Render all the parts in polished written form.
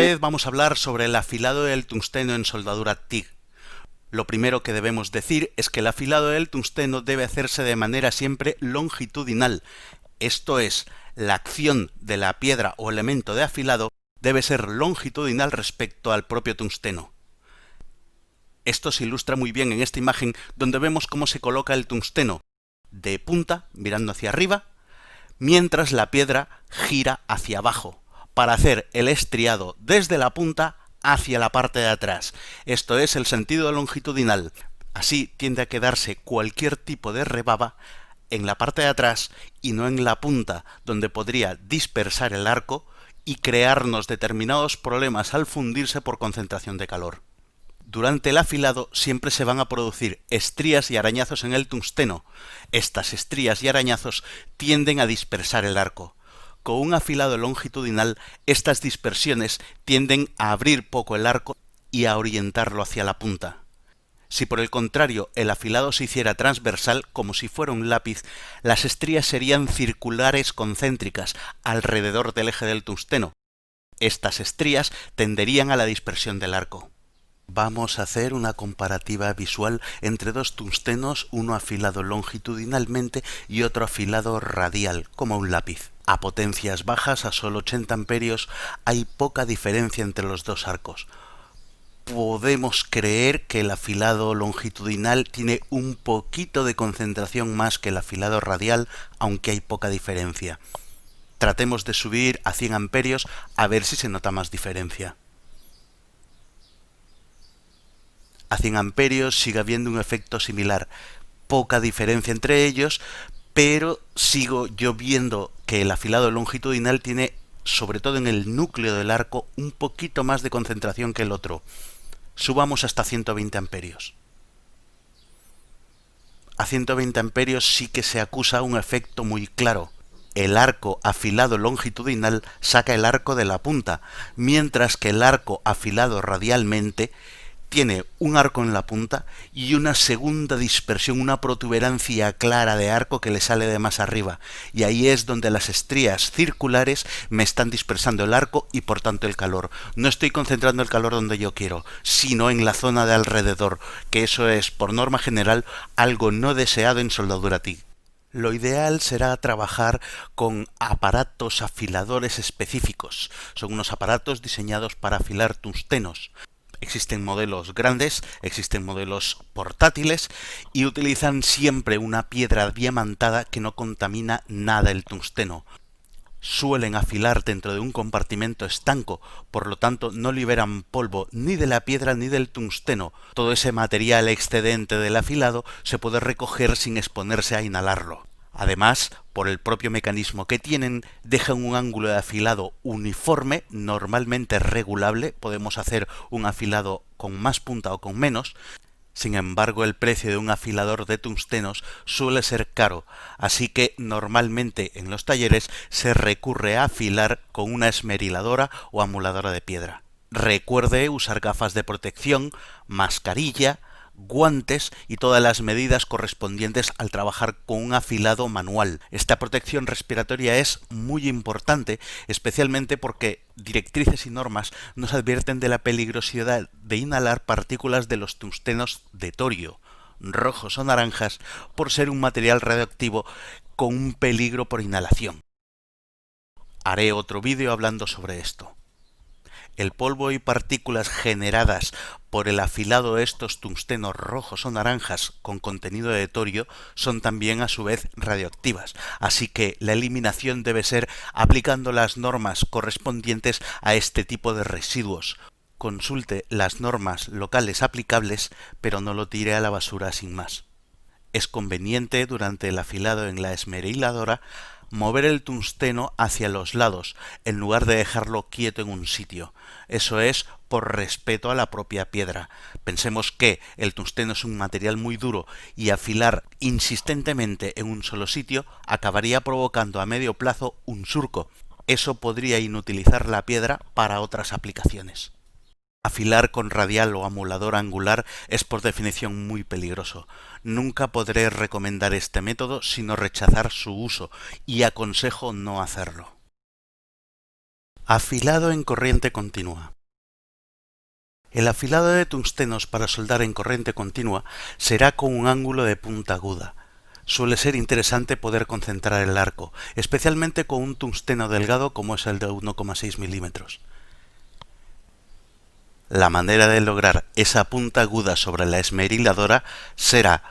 vez vamos a hablar sobre el afilado del tungsteno en soldadura TIG. Lo primero que debemos decir es que el afilado del tungsteno debe hacerse de manera siempre longitudinal. Esto es, la acción de la piedra o elemento de afilado debe ser longitudinal respecto al propio tungsteno. Esto se ilustra muy bien en esta imagen donde vemos cómo se coloca el tungsteno de punta, mirando hacia arriba, mientras la piedra gira hacia abajo, para hacer el estriado desde la punta hacia la parte de atrás. Esto es el sentido longitudinal. Así tiende a quedarse cualquier tipo de rebaba en la parte de atrás y no en la punta, donde podría dispersar el arco y crearnos determinados problemas al fundirse por concentración de calor. Durante el afilado siempre se van a producir estrías y arañazos en el tungsteno. Estas estrías y arañazos tienden a dispersar el arco. Con un afilado longitudinal, estas dispersiones tienden a abrir poco el arco y a orientarlo hacia la punta. Si por el contrario el afilado se hiciera transversal, como si fuera un lápiz, las estrías serían circulares concéntricas alrededor del eje del tungsteno. Estas estrías tenderían a la dispersión del arco. Vamos a hacer una comparativa visual entre dos tungstenos, uno afilado longitudinalmente y otro afilado radial, como un lápiz. A potencias bajas, a solo 80 amperios, hay poca diferencia entre los dos arcos. Podemos creer que el afilado longitudinal tiene un poquito de concentración más que el afilado radial, aunque hay poca diferencia. Tratemos de subir a 100 amperios a ver si se nota más diferencia. A 100 amperios sigue habiendo un efecto similar, poca diferencia entre ellos, pero sigo yo viendo que el afilado longitudinal tiene, sobre todo en el núcleo del arco, un poquito más de concentración que el otro. Subamos hasta 120 amperios. A 120 amperios sí que se acusa un efecto muy claro. El arco afilado longitudinal saca el arco de la punta, mientras que el arco afilado radialmente tiene un arco en la punta y una segunda dispersión, una protuberancia clara de arco que le sale de más arriba. Y ahí es donde las estrías circulares me están dispersando el arco y por tanto el calor. No estoy concentrando el calor donde yo quiero, sino en la zona de alrededor, que eso es, por norma general, algo no deseado en soldadura TIG. Lo ideal será trabajar con aparatos afiladores específicos. Son unos aparatos diseñados para afilar tungstenos. Existen modelos grandes, existen modelos portátiles y utilizan siempre una piedra diamantada que no contamina nada el tungsteno. Suelen afilar dentro de un compartimento estanco, por lo tanto no liberan polvo ni de la piedra ni del tungsteno. Todo ese material excedente del afilado se puede recoger sin exponerse a inhalarlo. Además, por el propio mecanismo que tienen, dejan un ángulo de afilado uniforme, normalmente regulable. Podemos hacer un afilado con más punta o con menos. Sin embargo, el precio de un afilador de tungstenos suele ser caro, así que normalmente en los talleres se recurre a afilar con una esmeriladora o amuladora de piedra. Recuerde usar gafas de protección, mascarilla, guantes y todas las medidas correspondientes al trabajar con un afilado manual. Esta protección respiratoria es muy importante, especialmente porque directrices y normas nos advierten de la peligrosidad de inhalar partículas de los tungstenos de torio, rojos o naranjas, por ser un material radioactivo con un peligro por inhalación. Haré otro vídeo hablando sobre esto. El polvo y partículas generadas por el afilado de estos tungstenos rojos o naranjas con contenido de torio son también a su vez radioactivas, así que la eliminación debe ser aplicando las normas correspondientes a este tipo de residuos. Consulte las normas locales aplicables, pero no lo tire a la basura sin más. Es conveniente durante el afilado en la esmeriladora mover el tungsteno hacia los lados, en lugar de dejarlo quieto en un sitio. Eso es por respeto a la propia piedra. Pensemos que el tungsteno es un material muy duro y afilar insistentemente en un solo sitio acabaría provocando a medio plazo un surco. Eso podría inutilizar la piedra para otras aplicaciones. Afilar con radial o amulador angular es por definición muy peligroso. Nunca podré recomendar este método sino rechazar su uso y aconsejo no hacerlo. Afilado en corriente continua. El afilado de tungstenos para soldar en corriente continua será con un ángulo de punta aguda. Suele ser interesante poder concentrar el arco, especialmente con un tungsteno delgado como es el de 1,6 milímetros. La manera de lograr esa punta aguda sobre la esmeriladora será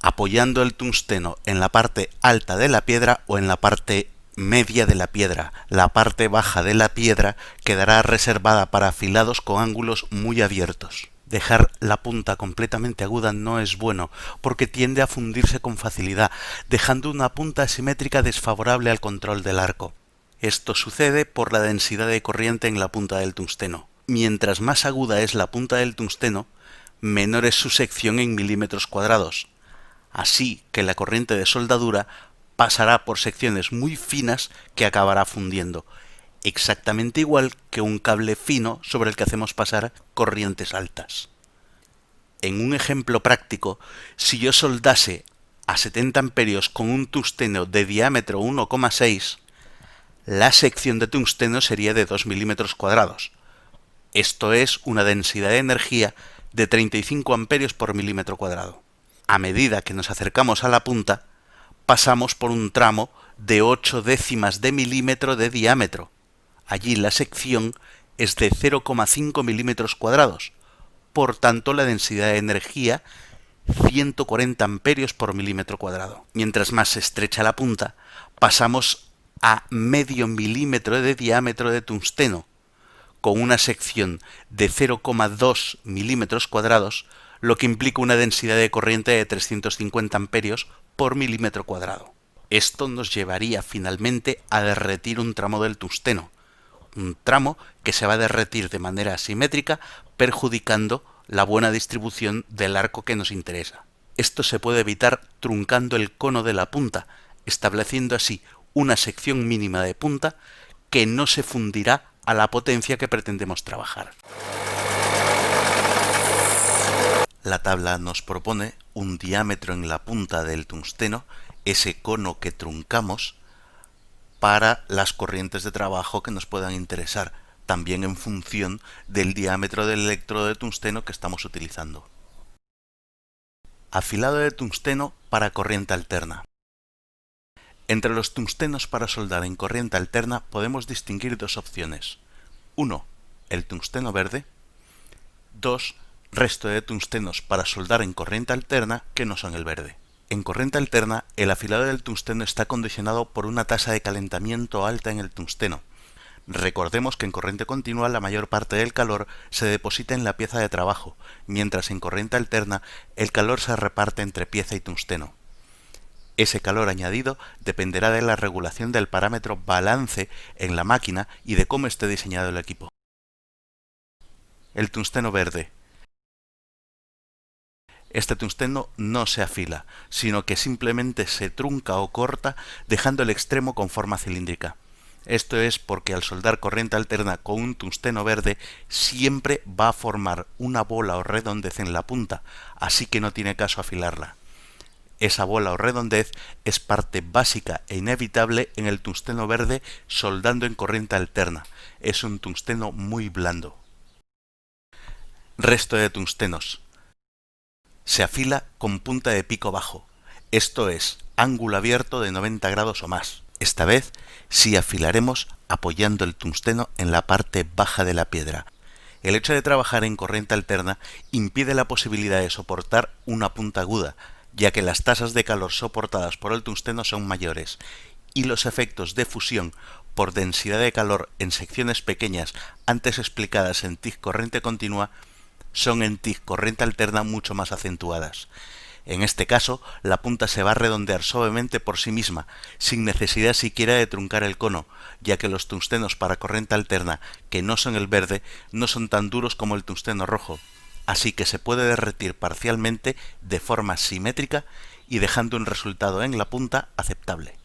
apoyando el tungsteno en la parte alta de la piedra o en la parte media de la piedra. La parte baja de la piedra quedará reservada para afilados con ángulos muy abiertos. Dejar la punta completamente aguda no es bueno, porque tiende a fundirse con facilidad, dejando una punta asimétrica desfavorable al control del arco. Esto sucede por la densidad de corriente en la punta del tungsteno. Mientras más aguda es la punta del tungsteno, menor es su sección en milímetros cuadrados. Así que la corriente de soldadura pasará por secciones muy finas que acabará fundiendo, exactamente igual que un cable fino sobre el que hacemos pasar corrientes altas. En un ejemplo práctico, si yo soldase a 70 amperios con un tungsteno de diámetro 1,6, la sección de tungsteno sería de 2 milímetros cuadrados. Esto es una densidad de energía de 35 amperios por milímetro cuadrado. A medida que nos acercamos a la punta, pasamos por un tramo de 8 décimas de milímetro de diámetro. Allí la sección es de 0,5 milímetros cuadrados. Por tanto, la densidad de energía 140 amperios por milímetro cuadrado. Mientras más se estrecha la punta, pasamos a medio milímetro de diámetro de tungsteno, con una sección de 0,2 milímetros cuadrados, lo que implica una densidad de corriente de 350 amperios por milímetro cuadrado. Esto nos llevaría finalmente a derretir un tramo del tungsteno, un tramo que se va a derretir de manera asimétrica, perjudicando la buena distribución del arco que nos interesa. Esto se puede evitar truncando el cono de la punta, estableciendo así una sección mínima de punta que no se fundirá a la potencia que pretendemos trabajar. La tabla nos propone un diámetro en la punta del tungsteno, ese cono que truncamos, para las corrientes de trabajo que nos puedan interesar, también en función del diámetro del electrodo de tungsteno que estamos utilizando. Afilado de tungsteno para corriente alterna. Entre los tungstenos para soldar en corriente alterna podemos distinguir dos opciones. 1. El tungsteno verde. 2. Resto de tungstenos para soldar en corriente alterna que no son el verde. En corriente alterna, el afilado del tungsteno está condicionado por una tasa de calentamiento alta en el tungsteno. Recordemos que en corriente continua la mayor parte del calor se deposita en la pieza de trabajo, mientras en corriente alterna el calor se reparte entre pieza y tungsteno. Ese calor añadido dependerá de la regulación del parámetro balance en la máquina y de cómo esté diseñado el equipo. El tungsteno verde. Este tungsteno no se afila, sino que simplemente se trunca o corta dejando el extremo con forma cilíndrica. Esto es porque al soldar corriente alterna con un tungsteno verde siempre va a formar una bola o redondez en la punta, así que no tiene caso afilarla. Esa bola o redondez es parte básica e inevitable en el tungsteno verde soldando en corriente alterna. Es un tungsteno muy blando. Resto de tungstenos. Se afila con punta de pico bajo, esto es, ángulo abierto de 90 grados o más. Esta vez sí afilaremos apoyando el tungsteno en la parte baja de la piedra. El hecho de trabajar en corriente alterna impide la posibilidad de soportar una punta aguda, ya que las tasas de calor soportadas por el tungsteno son mayores, y los efectos de fusión por densidad de calor en secciones pequeñas antes explicadas en TIG corriente continua son en TIG corriente alterna mucho más acentuadas. En este caso, la punta se va a redondear suavemente por sí misma, sin necesidad siquiera de truncar el cono, ya que los tungstenos para corriente alterna, que no son el verde, no son tan duros como el tungsteno rojo, así que se puede derretir parcialmente de forma simétrica y dejando un resultado en la punta aceptable.